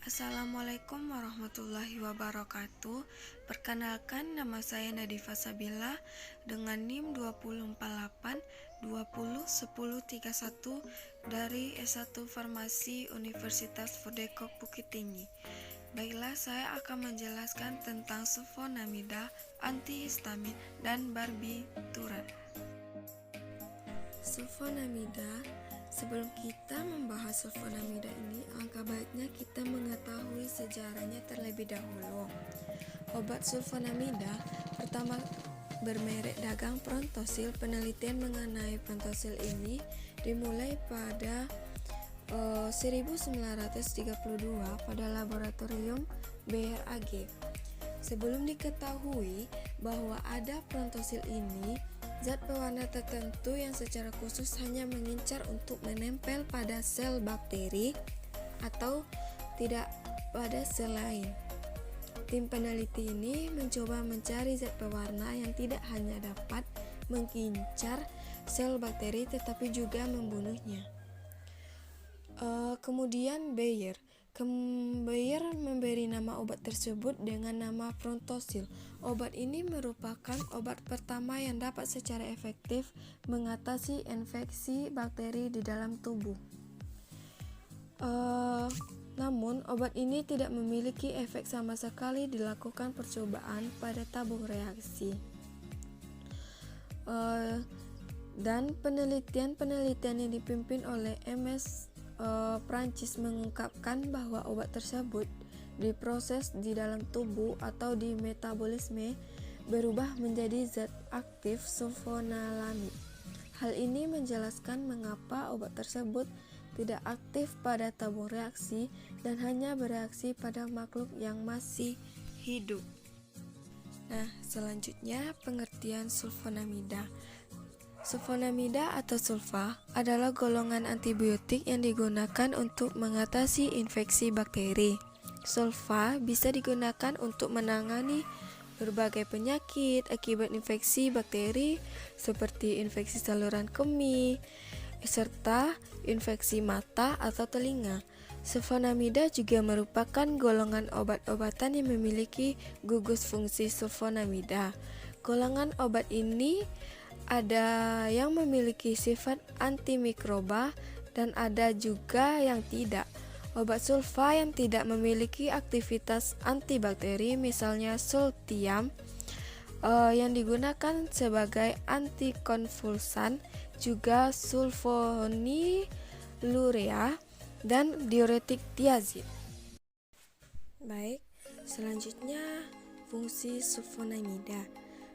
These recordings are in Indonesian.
Assalamualaikum warahmatullahi wabarakatuh. Perkenalkan, nama saya Nadifa Sabila dengan NIM 248201031 dari S1 Farmasi Universitas Fordeko Bukit Tinggi. Baiklah, saya akan menjelaskan tentang sulfonamida, antihistamin, dan barbiturat. Sulfonamida. Sebelum kita membahas sulfonamida ini, alangkah baiknya kita mengetahui sejarahnya terlebih dahulu. Obat sulfonamida pertama bermerek dagang Prontosil. Penelitian mengenai Prontosil ini dimulai pada 1932 pada laboratorium Bayer AG. Sebelum diketahui bahwa ada Prontosil ini, zat pewarna tertentu yang secara khusus hanya mengincar untuk menempel pada sel bakteri atau tidak pada sel lain. Tim peneliti ini mencoba mencari zat pewarna yang tidak hanya dapat mengincar sel bakteri tetapi juga membunuhnya. Kemudian Bayer memberi nama obat tersebut dengan nama Prontosil. Obat ini merupakan obat pertama yang dapat secara efektif mengatasi infeksi bakteri di dalam tubuh. Namun, obat ini tidak memiliki efek sama sekali dilakukan percobaan pada tabung reaksi. Dan penelitian yang dipimpin oleh MS Prancis mengungkapkan bahwa obat tersebut diproses di dalam tubuh atau di metabolisme berubah menjadi zat aktif sulfonilamid. Hal ini menjelaskan mengapa obat tersebut tidak aktif pada tabung reaksi dan hanya bereaksi pada makhluk yang masih hidup. Nah, selanjutnya pengertian sulfonamida. Sulfonamida atau sulfa adalah golongan antibiotik yang digunakan untuk mengatasi infeksi bakteri. Sulfa bisa digunakan untuk menangani berbagai penyakit akibat infeksi bakteri seperti infeksi saluran kemih serta infeksi mata atau telinga. Sulfonamida juga merupakan golongan obat-obatan yang memiliki gugus fungsi sulfonamida. Golongan obat ini ada yang memiliki sifat antimikroba dan ada juga yang tidak. Obat sulfa yang tidak memiliki aktivitas antibakteri, misalnya sultiam, yang digunakan sebagai antikonvulsan, juga sulfonilurea dan diuretik tiazid. Baik, selanjutnya fungsi sulfonamida.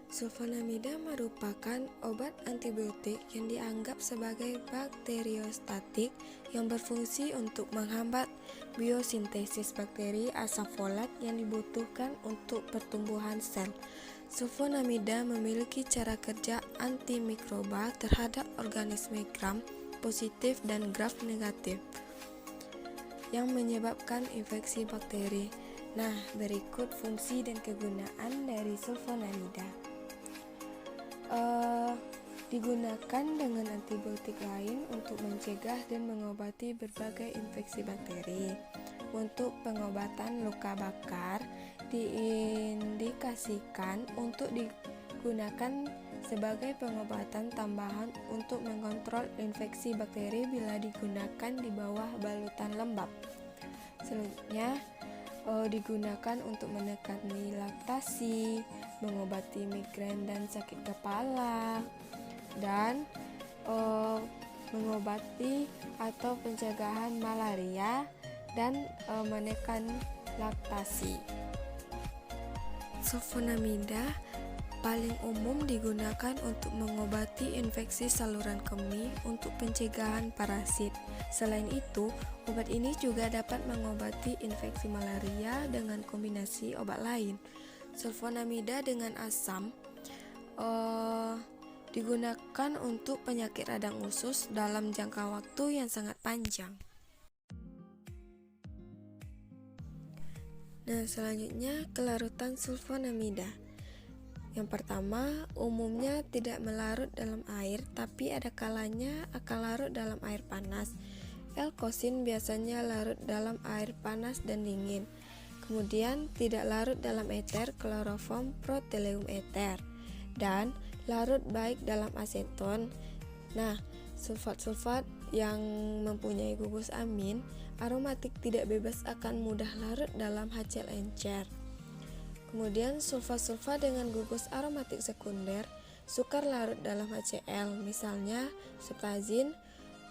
Sulfonamida merupakan obat antibiotik yang dianggap sebagai bakteriostatik yang berfungsi untuk menghambat biosintesis bakteri asam folat yang dibutuhkan untuk pertumbuhan sel. Sulfonamida memiliki cara kerja antimikroba terhadap organisme gram positif dan gram negatif yang menyebabkan infeksi bakteri. Nah, berikut fungsi dan kegunaan dari sulfonamida. Digunakan dengan antibiotik lain untuk mencegah dan mengobati berbagai infeksi bakteri. Untuk pengobatan luka bakar, diindikasikan untuk digunakan sebagai pengobatan tambahan untuk mengontrol infeksi bakteri bila digunakan di bawah balutan lembab. Selanjutnya, digunakan untuk menekani laktasi, mengobati migrain dan sakit kepala, dan mengobati atau pencegahan malaria dan menekan laktasi. Sulfonamida paling umum digunakan untuk mengobati infeksi saluran kemih untuk pencegahan parasit. Selain itu, obat ini juga dapat mengobati infeksi malaria dengan kombinasi obat lain. Sulfonamida dengan asam digunakan untuk penyakit radang usus dalam jangka waktu yang sangat panjang. Nah, selanjutnya kelarutan sulfonamida. Yang pertama, umumnya tidak melarut dalam air, tapi ada kalanya akan larut dalam air panas. L-kosin biasanya larut dalam air panas dan dingin. Kemudian tidak larut dalam eter kloroform proteleum eter dan larut baik dalam aseton. Nah, sulfat-sulfat yang mempunyai gugus amin aromatik tidak bebas akan mudah larut dalam HCl encer. Kemudian sulfat-sulfat dengan gugus aromatik sekunder sukar larut dalam HCl, misalnya septazin,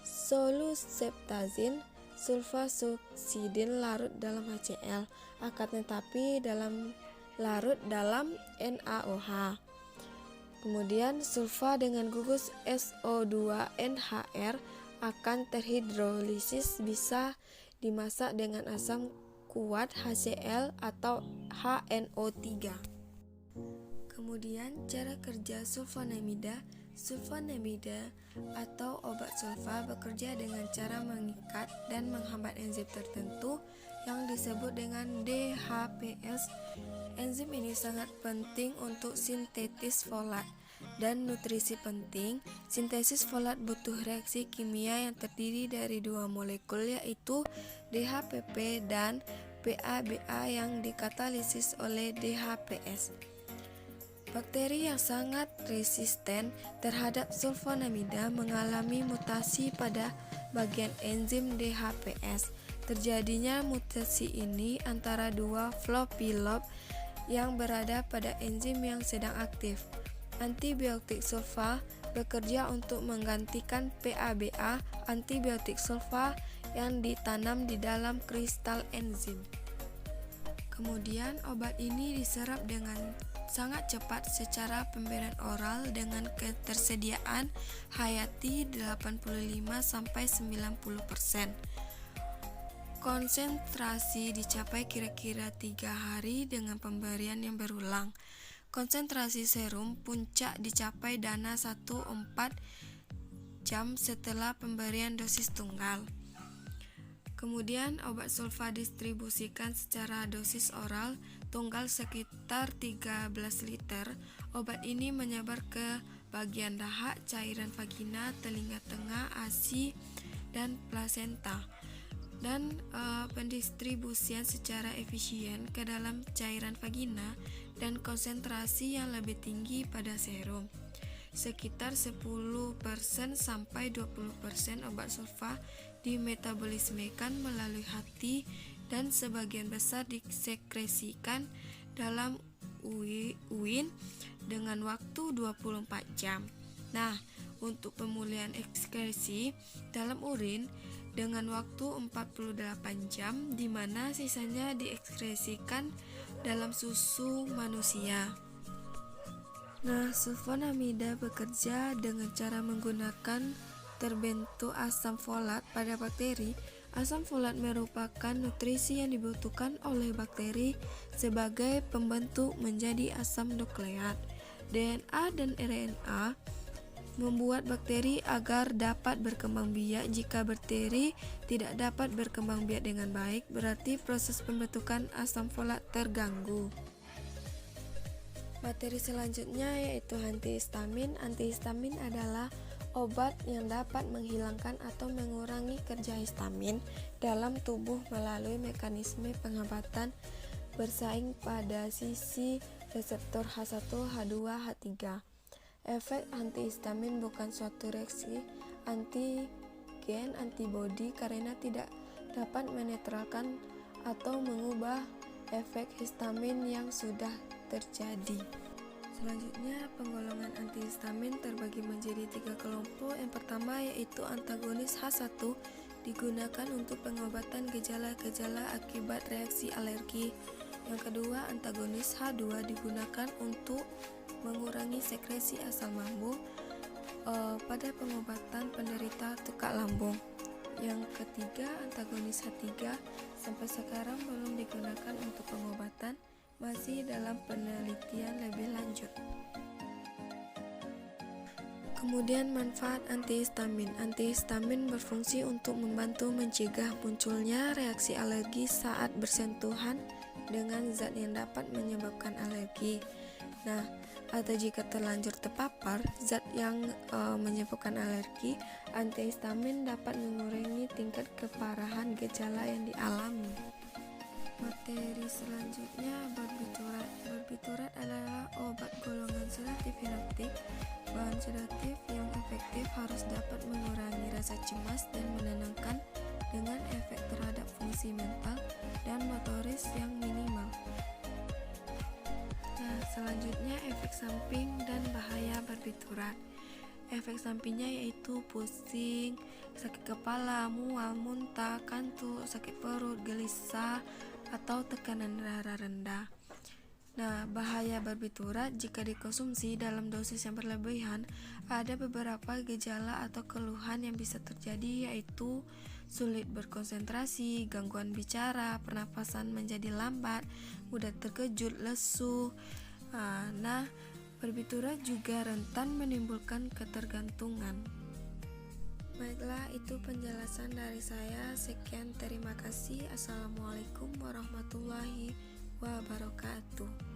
soluseptazin, sulfasuksidin larut dalam HCl, akan tetapi larut dalam NaOH. Kemudian sulfa dengan gugus SO2NHR akan terhidrolisis, bisa dimasak dengan asam kuat HCl atau HNO3. Kemudian cara kerja sulfonamida. Sulfonamida atau obat sulfa bekerja dengan cara mengikat dan menghambat enzim tertentu yang disebut dengan DHPS. Enzim ini sangat penting untuk sintetis folat dan nutrisi penting. Sintesis folat butuh reaksi kimia yang terdiri dari dua molekul, yaitu DHPP dan PABA yang dikatalisis oleh DHPS. Bakteri yang sangat resisten terhadap sulfonamida mengalami mutasi pada bagian enzim DHPS. Terjadinya mutasi ini antara dua floppy lobe yang berada pada enzim yang sedang aktif. Antibiotik sulfa bekerja untuk menggantikan PABA, antibiotik sulfa yang ditanam di dalam kristal enzim. Kemudian obat ini diserap dengan sangat cepat secara pemberian oral dengan ketersediaan hayati 85-90%. Konsentrasi dicapai kira-kira 3 hari dengan pemberian yang berulang. Konsentrasi serum puncak dicapai dana 1-4 jam setelah pemberian dosis tunggal. Kemudian obat sulfa distribusikan secara dosis oral tunggal sekitar 13 liter. Obat ini menyebar ke bagian dahak, cairan vagina, telinga tengah, ASI, dan plasenta. Dan pendistribusian secara efisien ke dalam cairan vagina dan konsentrasi yang lebih tinggi pada serum. Sekitar 10% sampai 20% obat sulfa dimetabolismekan melalui hati dan sebagian besar disekresikan dalam urin dengan waktu 24 jam. Nah, untuk pemulihan ekskresi dalam urin dengan waktu 48 jam, di mana sisanya diekskresikan dalam susu manusia. Nah, sulfonamida bekerja dengan cara menggunakan terbentuk asam folat pada bakteri. Asam folat merupakan nutrisi yang dibutuhkan oleh bakteri sebagai pembentuk menjadi asam nukleat. DNA dan RNA membuat bakteri agar dapat berkembang biak. Jika bakteri tidak dapat berkembang biak dengan baik, berarti proses pembentukan asam folat terganggu. Materi selanjutnya yaitu antihistamin. Antihistamin adalah obat yang dapat menghilangkan atau mengurangi kerja histamin dalam tubuh melalui mekanisme penghambatan bersaing pada sisi reseptor H1, H2, H3. Efek antihistamin bukan suatu reaksi antigen antibodi karena tidak dapat menetralkan atau mengubah efek histamin yang sudah terjadi. Selanjutnya, penggolongan antihistamin terbagi menjadi 3 kelompok. Yang pertama yaitu antagonis H1, digunakan untuk pengobatan gejala-gejala akibat reaksi alergi. Yang kedua, antagonis H2 digunakan untuk mengurangi sekresi asam lambung pada pengobatan penderita tukak lambung. Yang ketiga, antagonis H3 sampai sekarang belum digunakan untuk pengobatan, masih dalam penelitian lebih lanjut. Kemudian manfaat antihistamin. Antihistamin berfungsi untuk membantu mencegah munculnya reaksi alergi saat bersentuhan dengan zat yang dapat menyebabkan alergi. Nah, atau jika terlanjur terpapar zat yang menyebabkan alergi, antihistamin dapat mengurangi tingkat keparahan gejala yang dialami. Materi selanjutnya barbiturat. Barbiturat adalah obat golongan sedatif hipnotik. Bahan sedatif yang efektif harus dapat mengurangi rasa cemas dan menenangkan dengan efek terhadap fungsi mental dan motoris yang minimal. Nah, selanjutnya efek samping dan bahaya barbiturat. Efek sampingnya yaitu pusing, sakit kepala, mual, muntah, kantuk, sakit perut, gelisah, atau tekanan darah rendah. Nah, bahaya barbiturat jika dikonsumsi dalam dosis yang berlebihan, ada beberapa gejala atau keluhan yang bisa terjadi, yaitu sulit berkonsentrasi, gangguan bicara, pernapasan menjadi lambat, mudah terkejut, lesu. Nah, barbiturat juga rentan menimbulkan ketergantungan. Baiklah, itu penjelasan dari saya. Sekian, terima kasih. Assalamualaikum warahmatullahi wabarakatuh.